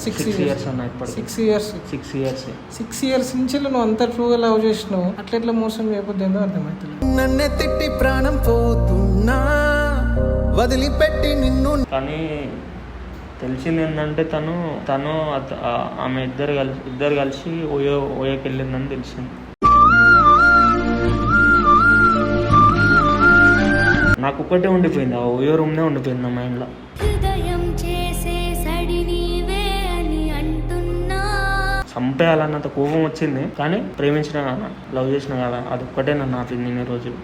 6 years అన్న. ఇప్పుడు 6 years నుంచి నువ్వు అంత ట్రూగా లవ్ చేసినావు, అట్లా మోసం చేయబోద్దేందో అర్థమవుతుంది. నన్నే తిట్టి ప్రాణం పోతున్నా వదిలిపెట్టి నిన్ను. కానీ తెలిసింది ఏంటంటే తను ఆమె ఇద్దరు కలిసి ఓయోకి వెళ్ళిందని తెలిసింది. నాకు ఒక్కటే ఉండిపోయింది, ఆ ఓయో రూమ్నే ఉండిపోయింది నా మైండ్లో. చంపేయాలన్నంత కోపం వచ్చింది, కానీ ప్రేమించిన లవ్ చేసిన కదా అది ఒక్కటే నన్ను ఆపింది ఇన్ని రోజులు.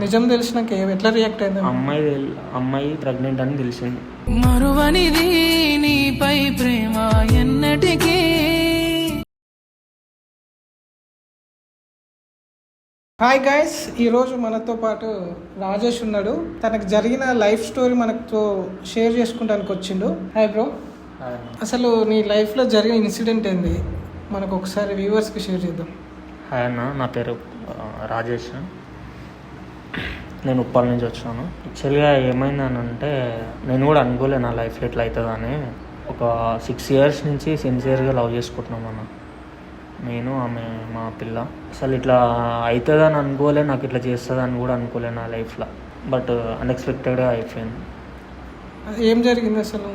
నిజం తెలిసినాక ఎట్లా రియాక్ట్ అయింది? అమ్మాయి ప్రెగ్నెంట్ అని తెలిసింది. మరువనిది నీపై ప్రేమ ఎన్నటికీ. హాయ్ గైస్, ఈరోజు మనతో పాటు రాజేష్ ఉన్నాడు. తనకు జరిగిన లైఫ్ స్టోరీ మనతో షేర్ చేసుకుంటానికి వచ్చిండు. Hi bro. అసలు నీ లైఫ్లో జరిగిన ఇన్సిడెంట్ ఏంది మనకు ఒకసారి వ్యూవర్స్కి షేర్ చేద్దాం. హాయ్ అన్న, నా పేరు రాజేష్. నేను ఉప్పల్ నుంచి వచ్చాను. యాక్చువల్గా ఏమైందనంటే నేను కూడా అనుకోలే నా లైఫ్లో ఎట్లా అవుతుందని. ఒక 6 years నుంచి సిన్సియర్గా లవ్ చేసుకుంటున్నాం అన్న, నేను ఆమె మా పిల్ల. అసలు ఇట్లా అవుతుందని అనుకోలే, నాకు ఇట్లా చేస్తుందని కూడా అనుకోలే నా లైఫ్లో. బట్ అన్ఎక్స్పెక్టెడ్గా అయిపోయింది. ఏం జరిగింది అసలు?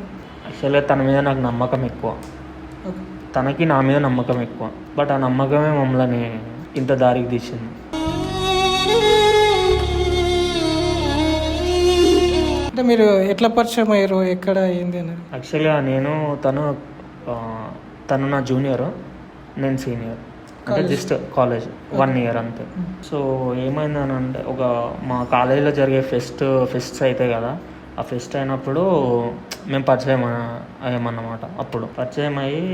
యాక్చువల్గా తన మీద నాకు నమ్మకం ఎక్కువ, తనకి నా మీద నమ్మకం ఎక్కువ. బట్ ఆ నమ్మకమే మమ్మల్ని ఇంత దారికి తీసింది. అంటే మీరు ఎట్లా పరిచయం అయ్యారు, ఎక్కడ ఏంది అనేది? యాక్చువల్గా తను నా జూనియర్, నేను సీనియర్. అంటే జస్ట్ కాలేజ్ 1 year అంతే. సో ఏమైందని అంటే మా కాలేజీలో జరిగే ఫెస్ట్స్ అవుతాయి కదా, ఆ ఫెస్ట్ అయినప్పుడు మేము పరిచయం అయ్యామన్నమాట. అప్పుడు పరిచయం అయ్యి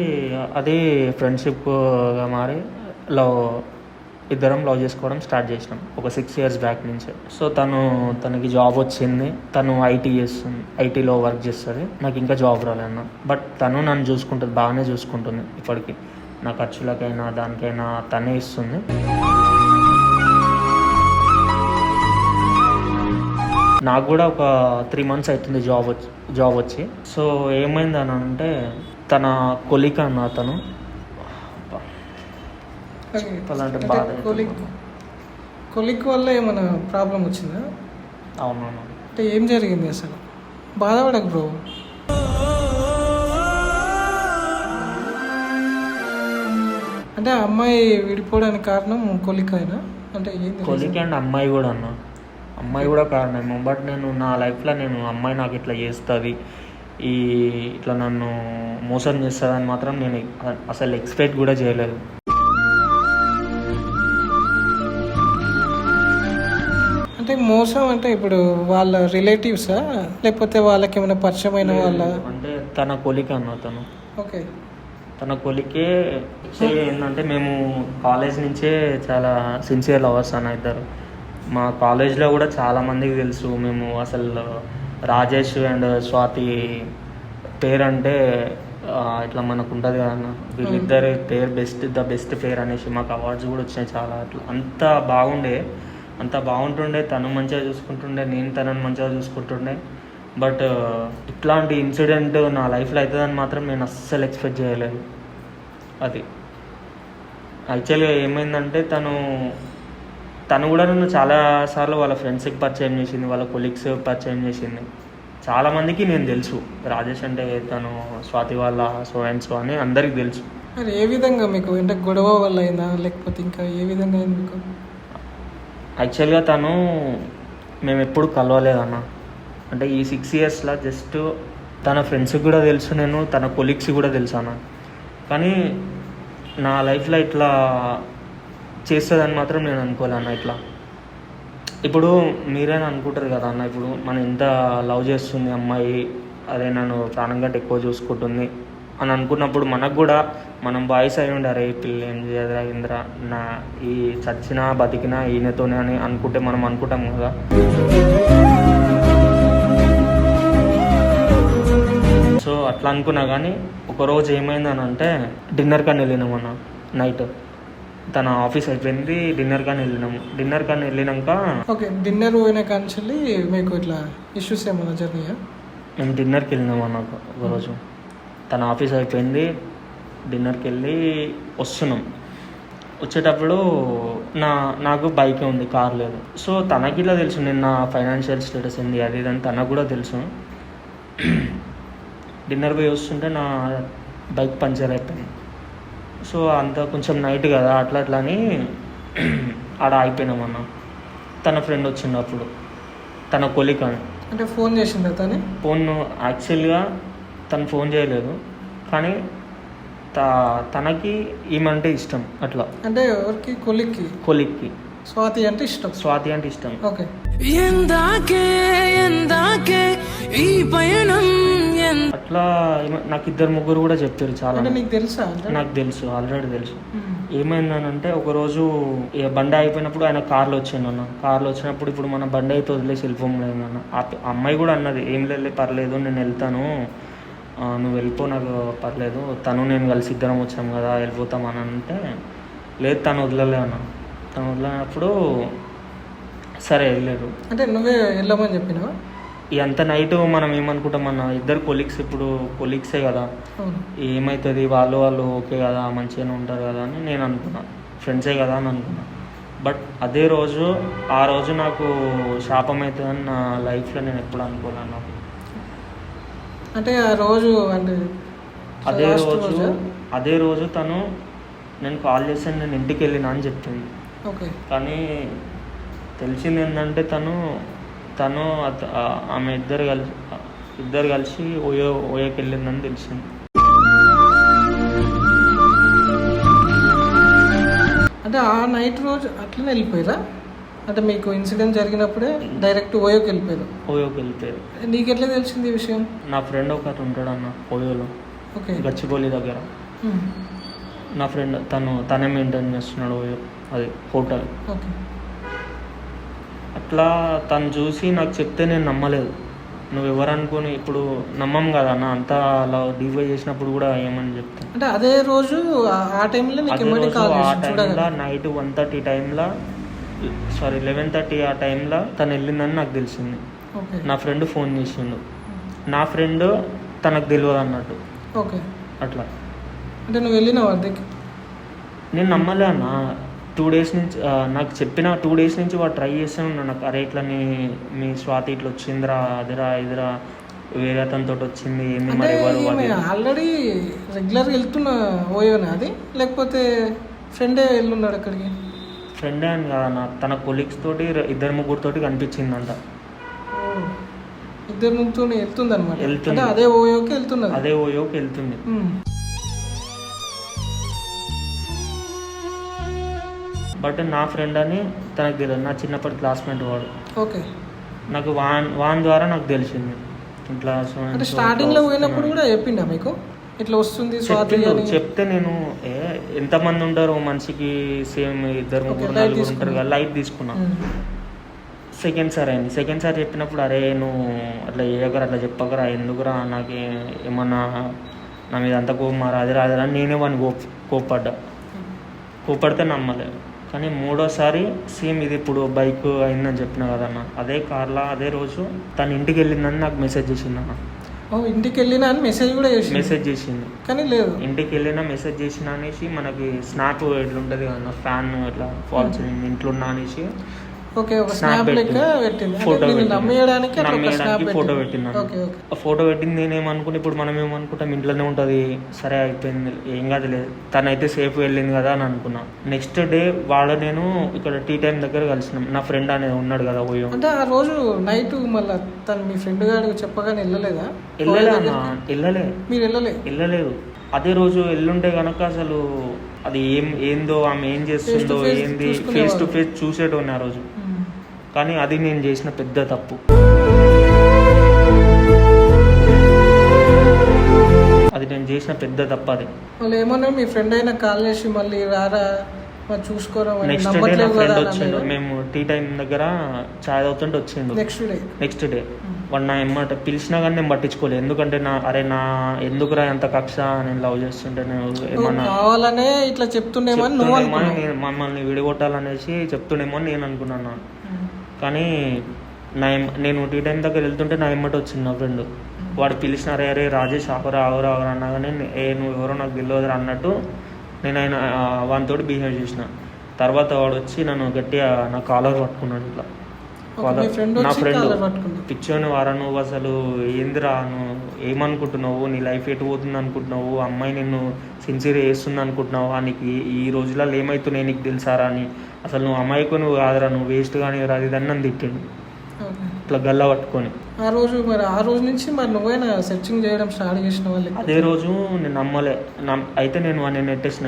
అది ఫ్రెండ్షిప్గా మారి ఇద్దరం లవ్ చేసుకోవడం స్టార్ట్ చేసినాం ఒక 6 years బ్యాక్ నుంచి. సో తనకి జాబ్ వచ్చింది, తను ఐటీలో వర్క్ చేస్తుంది. నాకు ఇంకా జాబ్ రాలేదన్న. బట్ తను నన్ను చూసుకుంటుంది, బాగానే చూసుకుంటుంది ఇప్పటికి. నా ఖర్చులకైనా దానికైనా తనే ఇస్తుంది. నాకు కూడా ఒక 3 months అవుతుంది జాబ్ వచ్చి. సో ఏమైందని అంటే తన కొలీగ్ అన్న, అతను చెప్పాలంటే బాధ. కొలిక్ వల్ల ఏమైనా ప్రాబ్లం వచ్చిందా? అవునవును. అంటే ఏం జరిగింది అసలు? బాధపడకు బ్రో. అంటే అమ్మాయి విడిపోవడానికి కారణం కొలిక్ అయినా అంటే కొలిక్ అండ్ అమ్మాయి కూడా అన్న, అమ్మాయి కూడా కారణమేమో. బట్ నేను నా లైఫ్లో అమ్మాయి నాకు ఇట్లా చేస్తుంది, ఇట్లా నన్ను మోసం చేస్తుందని మాత్రం నేను అసలు ఎక్స్పెక్ట్ కూడా చేయలేదు. అంటే మోసం అంటే ఇప్పుడు వాళ్ళ రిలేటివ్సా లేకపోతే వాళ్ళకి ఏమైనా పరిచయమైన వాళ్ళ? అంటే తన కొలిక్ అన్న తను. ఓకే, తన కొలికే. ఏంటంటే మేము కాలేజ్ నుంచే చాలా సిన్సియర్ లవర్స్ అన్న ఇద్దరు. మా కాలేజ్లో కూడా చాలామందికి తెలుసు. మేము అసలు రాజేష్ అండ్ స్వాతి పేరు అంటే ఇట్లా మనకు ఉంటుంది కదా అన్న, వీళ్ళిద్దరి పేరు ద బెస్ట్ పేర్ అనేసి మాకు అవార్డ్స్ కూడా వచ్చినాయి చాలా. అట్లా అంత బాగుంటుండే. తను మంచిగా చూసుకుంటుండే, నేను తనని మంచిగా చూసుకుంటుండే. బట్ ఇట్లాంటి ఇన్సిడెంట్ నా లైఫ్లో అవుతుందని మాత్రం నేను అస్సలు ఎక్స్పెక్ట్ చేయలేదు. అది యాక్చువల్గా ఏమైందంటే తను కూడా నన్ను చాలాసార్లు వాళ్ళ ఫ్రెండ్స్కి పరిచయం చేసింది, వాళ్ళ కొలీగ్స్ పరిచయం చేసింది. చాలామందికి నేను తెలుసు రాజేష్ అంటే తను స్వాతి వాళ్ళ సో అండ్ సో అని అందరికి తెలుసు. మరి ఏ విధంగా మీకు అంటే గొడవ వల్ల అయిందా లేకపోతే ఇంకా ఏ విధంగా అయింది మీకు? యాక్చువల్గా మేము ఎప్పుడు కలవలేదన్న. అంటే ఈ 6 yearsలో జస్ట్ తన ఫ్రెండ్స్కి కూడా తెలుసు, నేను తన కొలీగ్స్కి కూడా తెలుసు అన్న. కానీ నా లైఫ్లో ఇట్లా చేస్తుందని మాత్రం నేను అనుకోలేను. ఇట్లా ఇప్పుడు మీరైనా అనుకుంటారు కదా అన్న, ఇప్పుడు మనం ఎంత లవ్ చేస్తుంది అమ్మాయి, అదే నన్ను ప్రాణం కంటే ఎక్కువ చూసుకుంటుంది అని అనుకున్నప్పుడు మనకు కూడా మనం బాయ్స్ అయి ఉండారు, ఈ పిల్ల ఏం చేయదురా ఇంద్ర నా ఈ చచ్చినా బతికినా ఈయనతోనే అని అనుకుంటే మనం అనుకుంటాం కదా. సో అట్లా అనుకున్నా. కానీ ఒకరోజు ఏమైందని అంటే డిన్నర్ కానీ వెళ్ళినామన్నా నైట్. తన ఆఫీస్ అయిపోయింది, డిన్నర్ కానీ వెళ్ళినాక ఓకే, డిన్నర్ పోయిన కాంచెల్లి మీకు ఇట్లా ఇష్యూస్ ఏమైనా జరిగాయా? మేము డిన్నర్కి వెళ్ళినాం అన్న ఒకరోజు. తన ఆఫీస్ అయిపోయింది, డిన్నర్కి వెళ్ళి వస్తున్నాం. వచ్చేటప్పుడు నాకు బైక్ ఉంది, కార్ లేదు. సో తనకి ఇలా తెలుసు నేను నా ఫైనాన్షియల్ స్టేటస్ ఏంది అది ఇది అని తనకు కూడా తెలుసు. డిన్నర్ పోయి వస్తుంటే నా బైక్ పంచర్ అయిపోయింది. సో అంత కొంచెం నైట్ కదా, అట్లా అని ఆడ ఆగిపోయినాం అన్న. తన ఫ్రెండ్ వచ్చిండు అప్పుడు, తన కొలిక్ అని. అంటే ఫోన్ చేసిందా తను? ఫోన్ యాక్చువల్గా తను ఫోన్ చేయలేదు, కానీ తనకి ఈమంటే ఇష్టం. అట్లా అంటే ఎవరికి? కొలిక్కి స్వాతి అంటే ఇష్టం. ఓకే. ఈ పయనం అట్లా నాకు 2-3 కూడా చెప్పారు చాలా. అంటే నీకు తెలుసా? నాకు తెలుసు, ఆల్రెడీ తెలుసు. ఏమైందనంటే ఒకరోజు బండి అయిపోయినప్పుడు ఆయన కార్లో వచ్చినప్పుడు ఇప్పుడు మన బండి అయితే వదిలేసి వెళ్ళిపోలేదు అన్న. ఆ అమ్మాయి కూడా అన్నది, ఏం లేదు పర్లేదు నేను వెళ్తాను, నువ్వు వెళ్ళిపో, నాకు పర్లేదు, తను నేను కలిసి ఇద్దరం వచ్చాం కదా వెళ్ళిపోతాం అని అంటే, లేదు తను వదలలే అన్న. తను వదిలినప్పుడు సరే వెళ్ళలేదు. అంటే నువ్వే వెళ్ళమని చెప్పినావా? అంత నైట్ మనం ఏమనుకుంటాం అన్న, ఇద్దరు కొలీగ్సే కదా, ఏమవుతుంది వాళ్ళు ఓకే కదా మంచిగానే ఉంటారు కదా అని నేను అనుకున్నా, ఫ్రెండ్సే కదా అని అనుకున్నా. బట్ ఆ రోజు నాకు శాపం అవుతుందని నా లైఫ్లో నేను ఎప్పుడు అనుకోలేను. నాకు అంటే ఆ రోజు అంటే అదే రోజు తను నేను కాల్ చేశాను, నేను ఇంటికి వెళ్ళినా అని చెప్పింది. ఓకే. కానీ తెలిసింది ఏంటంటే తను ఆమె ఇద్దరు కలిసి ఓయోకి వెళ్ళిందని తెలిసింది. అంటే ఆ నైట్ రోజు అట్లనే వెళ్ళిపోయారా? అంటే మీకు ఇన్సిడెంట్ జరిగినప్పుడే డైరెక్ట్ ఓయోకి వెళ్ళిపోయారు? నీకు ఎట్లా తెలిసింది ఈ విషయం? నా ఫ్రెండ్ ఒకటి ఉంటాడు అన్న ఓయోలో, ఓకే, గచ్చిబౌలి దగ్గర. నా ఫ్రెండ్ తనే మెయింటైన్ చేస్తున్నాడు ఓయో, అది హోటల్. ఓకే. అట్లా తను చూసి నాకు చెప్తే నేను నమ్మలేదు. నువ్వు ఎవరు అనుకుని ఇప్పుడు నమ్మం కదా అన్న, అంతా అలా డివై చేసినప్పుడు కూడా ఏమని చెప్తాను. అంటే అదే రోజు ఆ టైంలో నైట్ 1:30 టైంలో 11:30 ఆ టైంలో తను వెళ్ళిందని నాకు తెలిసింది. నా ఫ్రెండ్ ఫోన్ చేసిండు, నా ఫ్రెండ్ తనకు తెలియదు అన్నట్టు. ఓకే. అట్లా అంటే నువ్వు వెళ్ళినావు అద్దెకి? నేను నమ్మలే అన్న. 2 days నుంచి నాకు చెప్పిన 2 days నుంచి వాడు ట్రై చేస్తూనే ఉన్నాను నాకు, అరే ఇట్లా మీ స్వాతి ఇట్లా వచ్చిందిరా, అదిరా ఇదిరా, వేరే అతనితో వచ్చింది ఏంది మరి ఎవరు. ఆల్రెడీ రెగ్యులర్గా వెళ్తున్న ఓయోనా అది, లేకపోతే ఫ్రెండే వెళ్ళున్నాడు అక్కడికి? ఫ్రెండే అని కాదన్న, తన కొలీగ్స్ తోటి 2-3 తోటి కనిపించిందంట. 2-3 వెళ్తుంది అనమాట. అంటే అదే ఓయోకి వెళ్తుంది. బట్ నా ఫ్రెండ్ అని తనకు తెలియదు, నా చిన్నప్పటి క్లాస్మేట్ వాడు. ఓకే. నాకు వాన్ ద్వారా నాకు తెలిసింది ఇట్లా. స్టార్టింగ్లో పోయినప్పుడు కూడా చెప్పిండా మీకు ఇట్లా వస్తుంది చెప్తే నేను ఎంతమంది ఉంటారు మనిషికి, సేమ్ 2-3 ఉంటారు కదా, లైట్ తీసుకున్నా. సెకండ్ సార్ చెప్పినప్పుడు, అరే నువ్వు అట్లా చేయకరా, అట్లా చెప్పకరా, ఎందుకురా, నాకు ఏమన్నా నా మీద అంత కోపమారా, అది రాదురా అని నేనే వాడిని కోపడితే నమ్మలే. కానీ 3వసారి సేమ్ ఇది ఇప్పుడు బైక్ అయిందని చెప్పిన కదన్న, అదే కార్లో అదే రోజు తను ఇంటికి వెళ్ళిందని నాకు మెసేజ్ చేసింది అన్న. ఇంటికి వెళ్ళినా అని మెసేజ్ చేసింది కానీ లేదు. ఇంటికి వెళ్ళినా మెసేజ్ చేసిన అనేసి మనకి స్నాప్ ఎట్లుంటుంది కదా, ఫ్యాన్ ఎట్లా ఫాల్స్ ఇంట్లో ఉన్నా అనేసి ఫోటో పెట్టింది. ఆ ఫోటో పెట్టింది నేనేమనుకుంటే, ఇప్పుడు మనం ఏమనుకుంటాం ఇంట్లోనే ఉంటుంది, సరే అయిపోయింది ఏం కాదు లేదు, తనైతే సేఫ్ వెళ్ళింది కదా అని అనుకున్నా. నెక్స్ట్ డే నేను ఇక్కడ టీ టైం దగ్గర కలిసినాం. నా ఫ్రెండ్ అనేది ఉన్నాడు కదా ఓయో. అంటే ఆ రోజు నైట్ మళ్ళీ తను మీ ఫ్రెండ్ గారు చెప్పగానే వెళ్ళలేదా? వెళ్ళలేదు. అదే రోజు వెళ్ళుంటే కనుక అసలు అది ఏందో ఆమె ఏం చేస్తుందో ఏంది ఫేస్ టు ఫేస్ చూసేటోని ఆ రోజు. కానీ అది నేను చేసిన పెద్ద తప్పు. అది వాళ్ళు ఏమన్నా మీ ఫ్రెండ్ అయినా కాల్ చేసి మళ్ళీ రారా చూసుకోరా? నెక్స్ట్ డే నా ఫ్రెండ్ వచ్చిండు, మేము టీ టైం దగ్గర చాయ్ తాగుతుంటే వచ్చిండు. నెక్స్ట్ డే వాడు నా ఎమ్మట పిలిచినా కానీ నేను పట్టించుకోలేదు. ఎందుకంటే నా ఎందుకురా ఎంత కక్ష, నేను లవ్ చేస్తుంటే నేను ఏమన్నా కావాలనే ఇట్లా చెప్తుండేమని నువ్వు మమ్మల్ని విడగొట్టాలనేసి చెప్తుండేమో అని నేను అనుకున్నాను. కానీ నేను టీ టైం దగ్గర వెళ్తుంటే నా ఎమ్మట వచ్చింది నా ఫ్రెండ్. వాడు పిలిచిన రే రాజేష్ ఆకురా అన్నా కానీ నువ్వు ఎవరో నాకు తెలియదురా అన్నట్టు నేను వానితో బిహేవ్ చేసిన. తర్వాత వాడు వచ్చి నన్ను గట్టిగా నా కాలర్ పట్టుకున్నాడు. ఇట్లా నా ఫ్రెండ్ పిచ్చోని వారా నువ్వు అసలు ఏందిరా, నువ్వు ఏమనుకుంటున్నావు, నీ లైఫ్ ఎటు పోతుంది అనుకుంటున్నావు, అమ్మాయి నిన్ను సిన్సియర్ చేస్తుంది అనుకుంటున్నావు, నీకు ఈ రోజులలో ఏమవుతున్నాయి నీకు తెలుసారా అని, అసలు నువ్వు అమ్మాయికు నువ్వు కాదురా, నువ్వు వేస్ట్ కానీ రాదు అని నన్ను తిట్టిండు ఇట్లా గల్లా పట్టుకొని. ఆ రోజు నుంచి మరి నువ్వైనా సెర్చింగ్ చేయడం స్టార్ట్ చేసిన వాళ్ళు? అదే రోజు నేను నమ్మలే. అయితే నేను వాడిని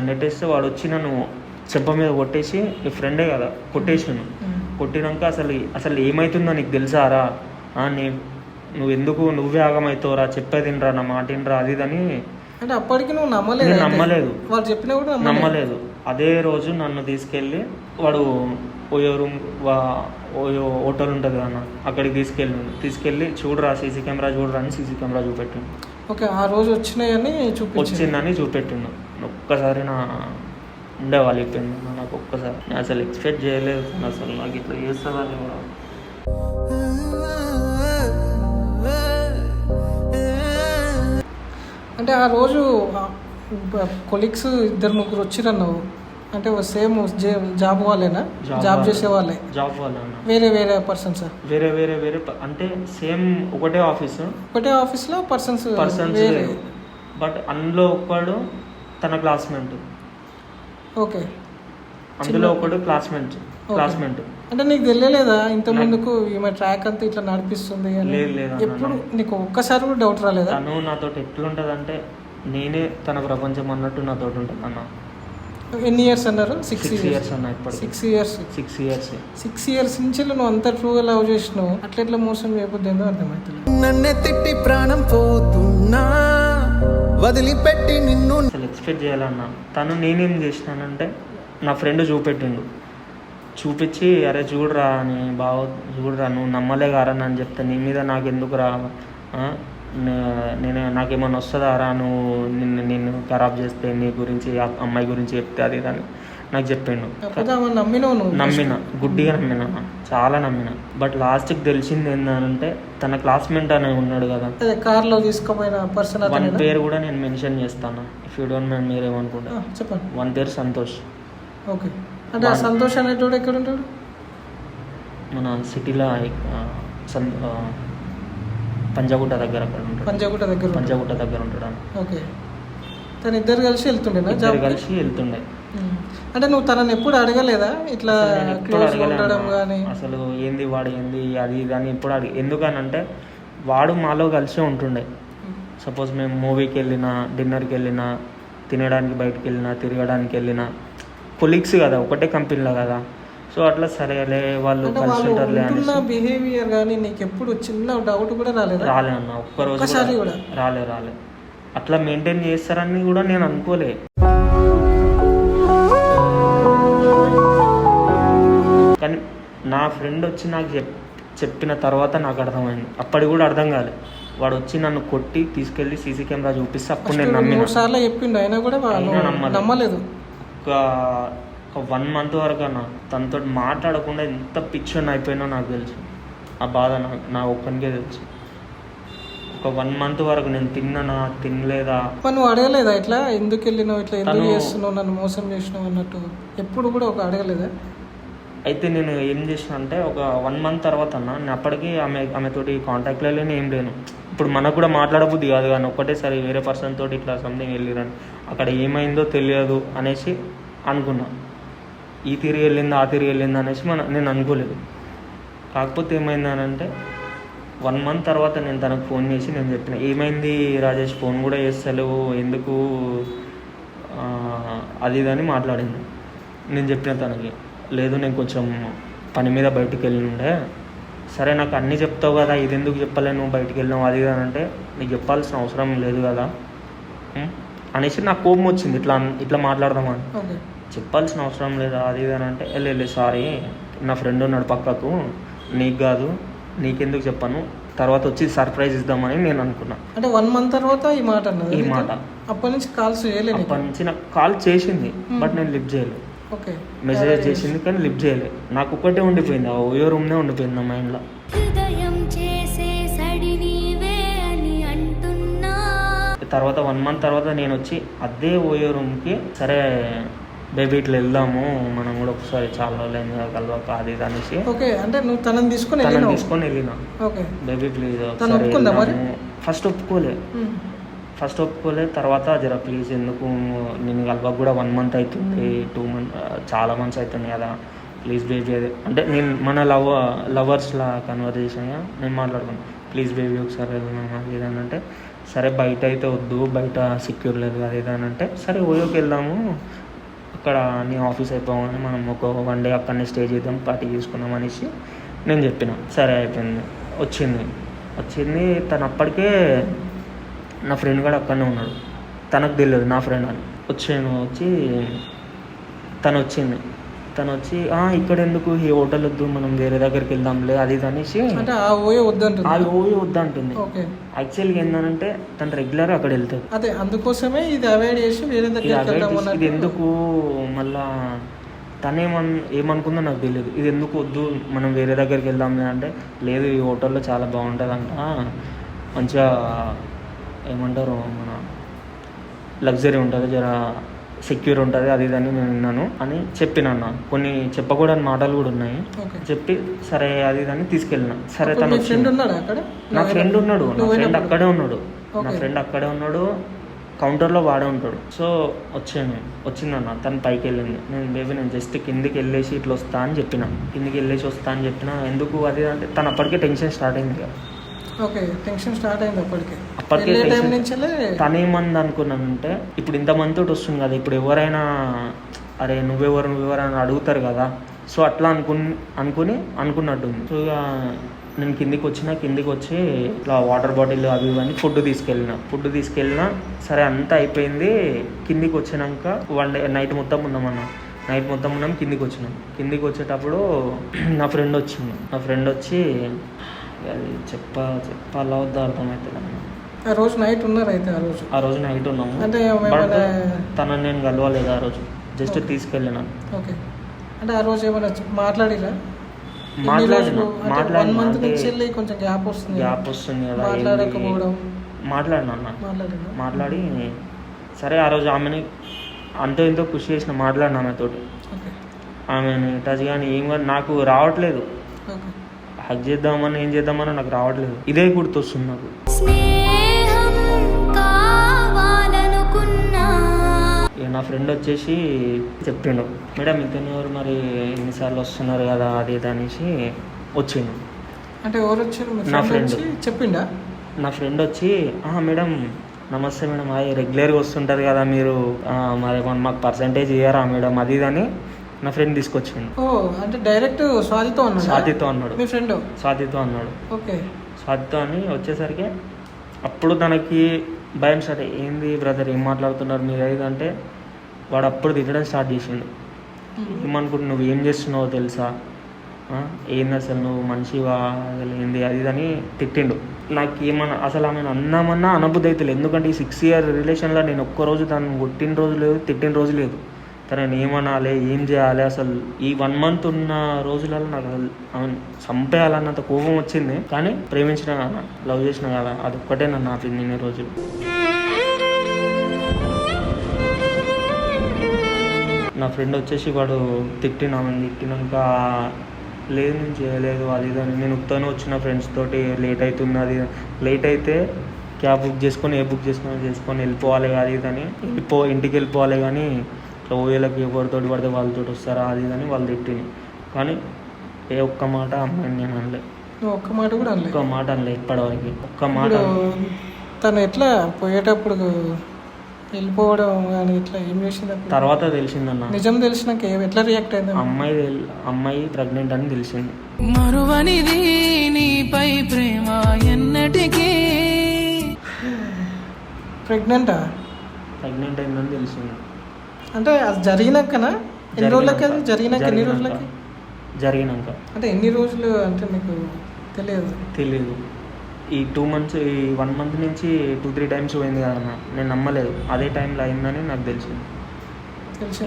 నెట్టేస్తే వాడు వచ్చి నన్ను చెంప మీద కొట్టేసి, నీ ఫ్రెండే కదా కొట్టేసాను. కొట్టినాక అసలు ఏమవుతుందో నీకు తెలుసారా, నువ్వే ఆగమవుతావురా, చెప్పేదినరా, నా మాట వినరా, అది అని. అంటే అప్పటికి నువ్వు నమ్మలేదు? వాళ్ళు చెప్పినా కూడా నమ్మలేదు. అదే రోజు నన్ను వాడు ఓయో రూమ్ ఓయో హోటల్ ఉంటుంది అన్న, అక్కడికి తీసుకెళ్ళి చూడరా సీసీ కెమెరా చూడరా అని సీసీ కెమెరా చూపెట్టిండు. ఓకే, ఆ రోజు వచ్చిందని చూపెట్టిండు. ఒక్కసారి నా ఉండే వాళ్ళు అయిపోయింది నాకు. ఒక్కసారి నేను అసలు ఎక్స్పెక్ట్ చేయలేదు అసలు నాకు ఇట్లా చేస్తుందని కూడా. అంటే ఆ రోజు కొలీగ్స్ 2-3 వచ్చిరన్నావు, అంటే సేమ్ జాబ్ వాళ్ళేనా? జాబ్ చేసే వాళ్ళే? జాబ్ వాళ్ళే. వేరే పర్సన్స్? వేరే అంటే సేమ్ ఒకటే ఆఫీస్లో పర్సన్స్ బట్ అందులో ఒక్కడు తన క్లాస్మేట్. ఓకే, అందులో ఒకడు క్లాస్మేట్. అంటే నీకు తెలియలేదా ఇంత ముందుకు ఈమె ట్రాక్ అంతా ఇట్లా నడిపిస్తుంది? లేదు, ఎప్పుడు నీకు ఒక్కసారి కూడా డౌట్ రాలేదా? తను నాతో ఎట్లుంటుంది అంటే నేనే తన ప్రపంచం అన్నట్టు నాతో ఉంటుంది అన్న. ఎన్ని ఇయర్స్ అన్నారు? 6 years అన్న. ఇప్పుడు 6 years నుంచి నువ్వు అంత ట్రూగా లవ్ చేసినావు, అట్లా మోసం చేయబోద్దేందో అర్థమవుతుంది. నన్నే తిట్టి ప్రాణం పోతున్నా వదిలిపెట్టి నిన్ను అసలు ఎక్స్పెక్ట్ చేయాలన్నా. తను నేనేం చేసినానంటే నా ఫ్రెండ్ చూపించి అరే చూడరా అని, బాగా చూడరా, నువ్వు నమ్మలే కారా అని చెప్తా, నీ మీద నాకు ఎందుకు రా, నాకేమన్నా వస్తుందా రా, నువ్వు నిన్ను ఖరాబ్ చేస్తే, నీ గురించి అమ్మాయి గురించి చెప్తే అది అని నాకు చెప్పిండు. నమ్మిన, గుడ్డిగా నమ్మిన, చాలా నమ్మిన. బట్ లాస్ట్కి తెలిసింది ఏంటంటే తన క్లాస్మేట్ అనే ఉన్నాడు కదా కార్లో తీసుకుపోయిన పర్సన్, వన్ పేరు కూడా నేను మెన్షన్ చేస్తాను, ఇఫ్ యూ డోంట్ మైండ్, మీరేమనుకుంటా చెప్పండి. వన్ పేరు సంతోష్. ఓకే, అంటే ఆ సంతోష్ అనేటోడు ఎక్కడ ఉంటాడు? మన సిటీలో పంజాగుట్ట దగ్గర అక్కడ ఉంటాడు. పంజాగుట్ట దగ్గర ఉంటాడు. ఓకే, తను ఇద్దరు కలిసి వెళ్తుండే. అంటే నువ్వు తనని ఎప్పుడు అడగలేదా ఇట్లా క్లోజ్ ఉండడం కానీ? అసలు ఏంది వాడు ఏంది అది కానీ ఎప్పుడు ఎందుకనంటే వాడు మాలో కలిసే ఉంటుండే. సపోజ్ మేము మూవీకి వెళ్ళినా, డిన్నర్కి వెళ్ళినా, తినడానికి బయటకు వెళ్ళినా, తిరగడానికి వెళ్ళినా, కొలీగ్స్ కదా, ఒకటే కంపెనీలో కదా, సో అట్లా సరేలే వాళ్ళు కలిసి ఉంటారులే అని. బిహేవియర్ కానీ నీకు ఎప్పుడు చిన్న డౌట్ కూడా రాలే అన్న? ఒక్కరోజు కూడా రాలే. అట్లా మెయింటైన్ చేస్తారని కూడా నేను అనుకోలే. కానీ నా ఫ్రెండ్ వచ్చి నాకు చెప్పిన తర్వాత నాకు అర్థమైంది. అప్పటికి కూడా అర్థం కాలేదు. వాడు వచ్చి నన్ను కొట్టి తీసుకెళ్ళి సీసీ కెమెరా చూపిస్తే అప్పుడు నేను నమ్మిన. నమ్మలేదు. ఒక 1 month వరకు అన్న తనతో మాట్లాడకుండా ఎంత పిచ్చోని అయిపోయినా నాకు తెలుసు. ఆ బాధ నా ఒక్కనికే తెలుసు. ఒక 1 month వరకు నేను తినలేదా? నువ్వు అడగలేదా ఇట్లా ఎందుకు వెళ్ళినావు, ఇట్లా ఎందుకు చేస్తున్నావు, నన్ను మోసం చేసినావు అన్నట్టు ఎప్పుడు కూడా ఒక అడగలేదా? అయితే నేను ఏం చేసిన అంటే ఒక 1 month తర్వాత అన్న నేను అప్పటికి ఆమెతోటి కాంటాక్ట్లో ఏం లేను. ఇప్పుడు మనకు కూడా మాట్లాడబుద్ది కాదు కానీ ఒక్కటేసారి వేరే పర్సన్ తోటి ఇట్లా సంథింగ్ వెళ్ళిరని అక్కడ ఏమైందో తెలియదు అనేసి అనుకున్నా. ఈ తిరిగి వెళ్ళింది ఆ తిరిగి వెళ్ళింది అనేసి నేను అనుకోలేదు. కాకపోతే ఏమైందని అంటే 1 month తర్వాత నేను తనకు ఫోన్ చేసి నేను చెప్పిన, ఏమైంది రాజేష్, ఫోన్ కూడా చేస్తలేవు ఎందుకు అది ఇదని మాట్లాడింది. నేను చెప్పిన తనకి, లేదు నేను కొంచెం పని మీద బయటికి వెళ్ళిండే. సరే నాకు అన్నీ చెప్తావు కదా, ఇది ఎందుకు చెప్పలే నువ్వు బయటికి వెళ్ళినావు అది ఇది అంటే, నీకు చెప్పాల్సిన అవసరం లేదు కదా అనేసి నాకు కోపం వచ్చింది. ఇట్లా మాట్లాడదామని. చెప్పాల్సిన అవసరం లేదా అది ఇది అని అంటే, వెళ్ళి సారీ నా ఫ్రెండ్ ఉన్నాడు పక్కకు, నీకు కాదు నీకెందుకు చెప్పాను, తర్వాత వచ్చి సర్ప్రైజ్ ఇద్దామని నేను అనుకున్నా. అంటే 1 month తర్వాత ఈ మాట అన్నది. ఈ మాట అప్పటి నుంచి కాల్స్ చేయలేదు. అప్పటి నుంచి నాకు కాల్ చేసింది, బట్ నేను లిఫ్ట్ చేయలేదు. ఓకే, మెసేజ్ చేసింది కానీ లిఫ్ట్ చేయలేదు. నాకు ఒక్కటే ఉండిపోయింది, ఆ ఓయో రూమ్నే ఉండిపోయింది నా మైండ్లో. తర్వాత 1 month తర్వాత నేను వచ్చి అదే ఓయో రూమ్కి, సరే బేబీ ఇట్లా వెళ్దాము మనం కూడా ఒకసారి, చాలా రోజులైంది కలవక అది ఇది అనేసి. ఓకే, అంటే నువ్వు తనని తీసుకొని వెళ్ళినా. ఓకే, బేబీ ప్లీజ్ ఫస్ట్ ఒప్పుకోలే. తర్వాత జర ప్లీజ్ ఎందుకు నేను కలవక కూడా 1 month అవుతుంది, 2 months చాలా మంత్స్ అవుతుంది కదా, ప్లీజ్ బేబీ అది అంటే నేను మన లవర్స్లా కన్వర్జేషన్గా నేను మాట్లాడుకున్నాను. ప్లీజ్ బేబీ ఒకసారి వెళ్దాం అది ఇది అని అంటే, సరే బయట అయితే వద్దు, బయట సెక్యూర్ లేదు అది ఇది అని అంటే, సరే ఓయోకి వెళ్దాము, అక్కడ నీ ఆఫీస్ అయిపోగానే మనం ఒక 1 day అక్కడనే స్టే చేద్దాం, పార్టీ చేసుకుందాం అనేసి నేను చెప్పిన. సరే అయిపోయింది. వచ్చింది తను అప్పటికే నా ఫ్రెండ్ కూడా అక్కడనే ఉన్నాడు, తనకు తెలియదు నా ఫ్రెండ్ అని. తను వచ్చి ఇక్కడ ఎందుకు, ఈ హోటల్ వద్దు, మనం వేరే దగ్గరికి వెళ్దాంలే అది ఇది అనేసి. అంటే ఆ ఓయో వద్దంటుంది. యాక్చువల్గా ఏంటంటే తను రెగ్యులర్ అక్కడ వెళ్తాడు, అదే అందుకోసమే ఇది అవాయిడ్ చేసి వేరే దగ్గర. ఇది ఎందుకు మళ్ళా తను ఏమనుకుందో నాకు తెలియదు. ఇది ఎందుకు వద్దు, మనం వేరే దగ్గరికి వెళ్దాంలే అంటే, లేదు ఈ హోటల్లో చాలా బాగుంటుంది అంట, మంచిగా ఏమంటారు మన లగ్జరీ ఉంటుంది, జర సెక్యూర్ ఉంటుంది అది ఇది అని నేను విన్నాను అని చెప్పినన్న. కొన్ని చెప్పకూడని మాటలు కూడా ఉన్నాయి. చెప్పి సరే అది ఇది అని తీసుకెళ్ళిన. సరే తను నా ఫ్రెండ్ ఉన్నాడు, నా ఫ్రెండ్ అక్కడే ఉన్నాడు, కౌంటర్లో వాడే ఉంటాడు. సో వచ్చిందన్న, తను పైకి వెళ్ళింది. నేను జస్ట్ కిందికి వెళ్ళేసి ఇట్లా వస్తా అని చెప్పిన. ఎందుకు అది అంటే తను అప్పటికే టెన్షన్ స్టార్ట్ అయింది కదా. ఓకే, టెన్షన్ స్టార్ట్ అయింది అప్పటికే. తనేమంది అనుకున్నానంటే, ఇప్పుడు ఇంతమంది తోటి వస్తుంది కదా, ఇప్పుడు ఎవరైనా అరే నువ్వెవరు అని అడుగుతారు కదా. సో అట్లా అనుకున్నట్టుంది. సో ఇక నేను కిందికి వచ్చి ఇట్లా వాటర్ బాటిల్ అవి ఇవన్నీ ఫుడ్ తీసుకెళ్ళిన. సరే అంతా అయిపోయింది. కిందికి వచ్చినాక 1 day నైట్ మొత్తం ఉన్నాం. కిందికి వచ్చేటప్పుడు నా ఫ్రెండ్ వచ్చి అది చెప్పాలా వద్దా అర్థమవుతుంది. ఆ రోజు నైట్ ఉన్నారు అయితే? ఆ రోజు నైట్ ఉన్నాము. అంటే తనని నేను కలవలేదు ఆ రోజు, జస్ట్ తీసుకెళ్ళినా. ఓకే, అంటే ఆ రోజు ఏమైనా మాట్లాడినా? కొంచెం గ్యాప్ వస్తుంది కదా, మాట్లాడి సరే ఆ రోజు ఆమెని అంతో ఇంతో కృషి చేసిన, మాట్లాడిన ఆమెతోటి. ఆమెని టచ్ కానీ నాకు రావట్లేదు, హక్ చేద్దామని ఏం చేద్దామని నాకు రావట్లేదు. ఇదే గుర్తొస్తుంది నాకు. నా ఫ్రెండ్ వచ్చేసి చెప్పిండు, మేడం ఇతను ఎవరు మరి ఎన్నిసార్లు వస్తున్నారు కదా అది ఇది అనేసి వచ్చిండు. అంటే ఎవరు వచ్చారు? నా ఫ్రెండ్ చెప్పిండా? నా ఫ్రెండ్ వచ్చి మేడం నమస్తే మేడం, రెగ్యులర్గా వస్తుంటారు కదా మీరు, మరి మాకు పర్సంటేజ్ ఇయ్యారా మేడం అది ఇది అని నా ఫ్రెండ్ తీసుకొచ్చిండు. అంటే డైరెక్ట్ స్వాతితో అన్నాడు. మీ ఫ్రెండ్ స్వాతితో అన్నాడు. ఓకే, స్వాతితో అని వచ్చేసరికి అప్పుడు తనకి భయం స్టార్ట్. ఏంది బ్రదర్ ఏం మాట్లాడుతున్నారు మీరు అది అంటే, వాడు అప్పుడు తిట్టడం స్టార్ట్ చేసిండు. ఏమనుకుంటు నువ్వు ఏం చేస్తున్నావో తెలుసా, ఏంది అసలు నువ్వు మనిషివా, అసలు ఏంది అది అని తిట్టిండు. నాకు ఏమన్నా అసలు ఆమె అన్నామన్నా అనబుద్ధి అవుతుంది. ఎందుకంటే ఈ 6 year రిలేషన్లో నేను ఒక్కరోజు తను కొట్టిన రోజు లేదు, తిట్టిన రోజు లేదు. తనని ఏమనాలి, ఏం చేయాలి, అసలు ఈ 1 month ఉన్న రోజులలో నాకు ఆమెను చంపేయాలన్నంత కోపం వచ్చింది. కానీ ప్రేమించిన కదా, లవ్ చేసిన కదా, అది ఒక్కటే నన్ను ఆపింది ఇన్ని రోజులు. నా ఫ్రెండ్ వచ్చేసి వాడు తిట్టినాక లేదు నేను చేయలేదు అది ఇది. నేను ఉత్తనే వచ్చిన ఫ్రెండ్స్ తోటి, లేట్ అవుతుంది అది, లేట్ అయితే క్యాబ్ బుక్ చేసుకొని వెళ్ళిపోవాలి అది ఇదని, ఇంటికి వెళ్ళిపోవాలి. కానీ ఓయేలకి ఎవరితోటి పడితే వాళ్ళతోటి వస్తారా అది అని వాళ్ళు తిట్టింది. కానీ ఒక్క మాట అమ్మాయిని నేను అనలే, ఒక్క మాట కూడా అనలే, ఒక్క మాట అనలే ఇప్పటివరకు, ఒక్క మాట. తను ఎట్లా పోయేటప్పుడు వెళ్ళిపోవడం కానీ ఇట్లా ఏం చేసింది? తర్వాత తెలిసిందన్న, నిజం తెలిసినాక ఎట్లా రియాక్ట్ అయింది? అమ్మాయి ప్రెగ్నెంట్ అని తెలిసింది. మరువనిది నీపై ప్రేమ ఎన్నటికీ. ప్రెగ్నెంట్ అయిందని తెలిసింది. అంటే అది జరిగినాకనా? ఎన్ని రోజులకి? అది జరిగినాక ఎన్ని రోజులకి? జరిగినాక అంటే ఎన్ని రోజులు అంటే మీకు తెలియదు? ఈ 2 months ఈ 1 month నుంచి 2-3 times పోయింది కదన్న, నేను నమ్మలేదు. అదే టైంలో అయిందని నాకు తెలిసింది.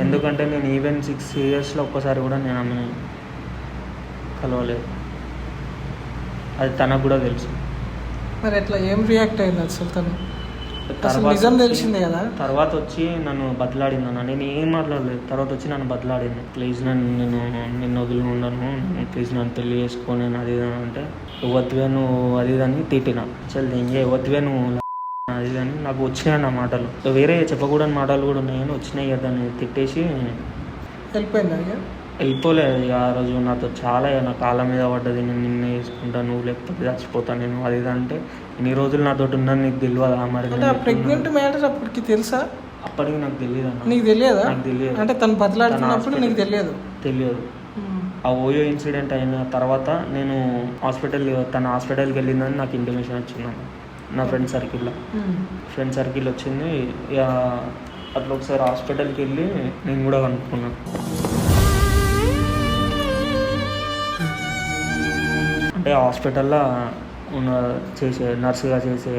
ఎందుకంటే నేను ఈవెన్ 6 yearsలో ఒక్కసారి కూడా నేను ఆమెను కలవలేదు. అది తనకు కూడా తెలుసు. మరి ఎట్లా ఏం రియాక్ట్ అయింది అసలు తను? అసలు నిజం తెలిసిందే కదా. తర్వాత వచ్చి నన్ను బతలాడింది అన్న, నేను ఏం మాట్లాడలేదు. తర్వాత వచ్చి నన్ను బతలాడింది, ప్లీజ్ నిన్ను వదిలి ఉండను, ప్లీజ్ నన్ను పెళ్లి చేసుకో, నేను అది ఇది అంటే యువతివే నువ్వు అది ఇది అని తిట్టిన. చల్ ఇంకే యువతివే నువ్వు అది ఇది అని నాకు వచ్చినాయి నా మాటలు. వేరే చెప్పకూడని మాటలు కూడా ఉన్నాయి కానీ వచ్చినాయి కదా అని తిట్టేసి వెళ్ళిపోయింది. వెళ్ళిపోలేదు. ఆ రోజు నాతో చాలా నా కాళ్ళ మీద పడ్డది, నేను నిన్నే చేసుకుంటా, నువ్వు లేకపోతే చచ్చిపోతాను నేను అది ఇది అంటే, ఇన్ని రోజులు నాతో ఉన్నాను నీకు తెలియదా? మరి ప్రెగ్నెంట్ మ్యాటర్ అప్పటికి తెలుసా? అప్పటికి నాకు తెలియదు అన్న. నీకు తెలియదా? నాకు తెలియదు. అంటే తను బతలాడుతున్నప్పుడు నీకు తెలియదు? తెలియదు. ఆ ఓయో ఇన్సిడెంట్ అయిన తర్వాత నేను తన హాస్పిటల్కి వెళ్ళిందని నాకు ఇంటిమేషన్ వచ్చిందన్న, నా ఫ్రెండ్ సర్కిల్ వచ్చింది. ఇక అట్లా ఒకసారి హాస్పిటల్కి వెళ్ళి నేను కూడా కనుక్కున్నాను. అంటే హాస్పిటల్లో నర్సుగా చేసే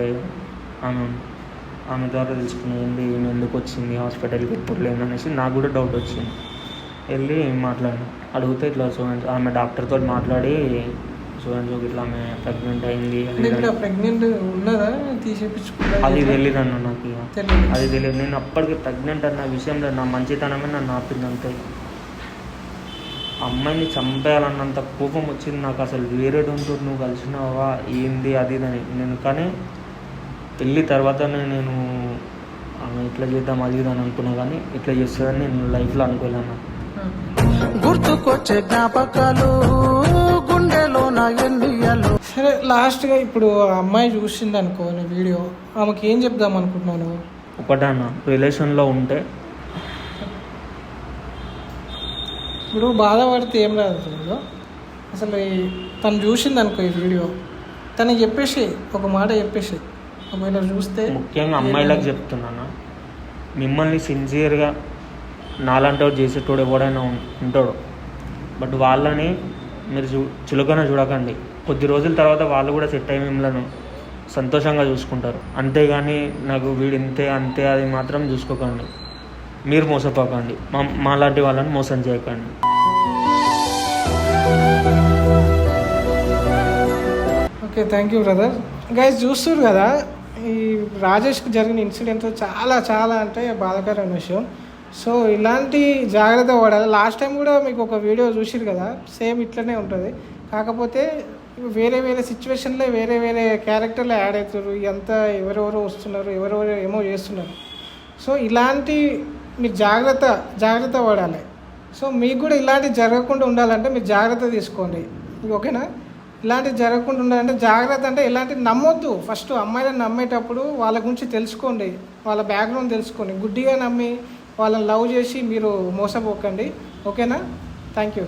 ఆమె ద్వారా తెలుసుకునేది ఈమె ఎందుకు వచ్చింది హాస్పిటల్కి ఎప్పుడు లేదనేసి నాకు కూడా డౌట్ వచ్చింది. వెళ్ళి మాట్లాడినా, అడిగితే ఇట్లా ఆమె డాక్టర్తో మాట్లాడి ఇట్లా ఆమె ప్రెగ్నెంట్ అయింది ప్రెగ్నెంట్ ఉన్నదా తీసేపించుకున్నా అది తెలియదు అన్న నాకు. అది తెలియదు. నేను అప్పటికి ప్రెగ్నెంట్ అన్న విషయంలో నా మంచితనమే నన్ను ఆపింది అంతే. అమ్మాయిని చంపేయాలన్నంత కోపం వచ్చింది నాకు. అసలు వేరేడు ఉంటుంది, నువ్వు కలిసినావా ఏంది అది అని నేను. కానీ పెళ్ళి తర్వాతనే నేను ఇట్లా చేద్దాం అది ఇది అని అనుకున్నా, కానీ ఇట్లా చేస్తుందని నేను లైఫ్లో అనుకోలేను. గుర్తుకొచ్చే జ్ఞాపకాలు గుండెలో నా ఎన్నియలు. సరే, లాస్ట్గా ఇప్పుడు ఆ అమ్మాయి చూసింది అనుకో నీ వీడియో, ఆమెకి ఏం చెప్దాం అనుకుంటున్నాను? ఒకటన్నా, రిలేషన్లో ఉంటే ఇప్పుడు బాధపడితే ఏం రాదు. అసలు తను చూసింది అనుకో ఈ వీడియో, తనకి చెప్పేసి ఒక మాట చెప్పేసి, ఒకవేళ చూస్తే ముఖ్యంగా అమ్మాయిలకు చెప్తున్నాను, మిమ్మల్ని సిన్సియర్గా నాలంటే చేసేటోడు ఎవడైనా ఉంటాడు. బట్ వాళ్ళని మీరు చులకన చూడకండి. కొద్ది రోజుల తర్వాత వాళ్ళు కూడా సెట్ అయ్యి మిమ్మల్ని సంతోషంగా చూసుకుంటారు. అంతేగాని నాకు వీడు ఇంతే అంతే అది మాత్రం చూసుకోకండి. మీరు మోసపోకండి, మాలాంటి వాళ్ళని మోసం చేయకండి. Okay, thank you brother. Guys చూస్తారు కదా, ఈ రాజేష్కి జరిగిన ఇన్సిడెంట్ చాలా చాలా అంటే బాధాకరమైన విషయం. సో ఇలాంటి జాగ్రత్త పడాలి. లాస్ట్ టైం కూడా మీకు ఒక వీడియో చూసిరు కదా, సేమ్ ఇట్లనే ఉంటుంది. కాకపోతే వేరే వేరే సిచ్యువేషన్లో వేరే వేరే క్యారెక్టర్లో యాడ్ అవుతారు. ఇదంతా ఎవరెవరో వస్తున్నారు, ఎవరెవరో ఏమో చేస్తున్నారు. సో ఇలాంటి మీరు జాగ్రత్త పడాలి. సో మీకు కూడా ఇలాంటివి జరగకుండా ఉండాలంటే మీరు జాగ్రత్త తీసుకోండి, ఓకేనా? ఇలాంటివి జరగకుండా ఉండాలంటే జాగ్రత్త అంటే ఇలాంటివి నమ్మొద్దు. ఫస్ట్ అమ్మాయిలను నమ్మేటప్పుడు వాళ్ళ గురించి తెలుసుకోండి, వాళ్ళ బ్యాక్గ్రౌండ్ తెలుసుకోండి. గుడ్డిగా నమ్మి వాళ్ళని లవ్ చేసి మీరు మోసపోకండి, ఓకేనా? Thank you.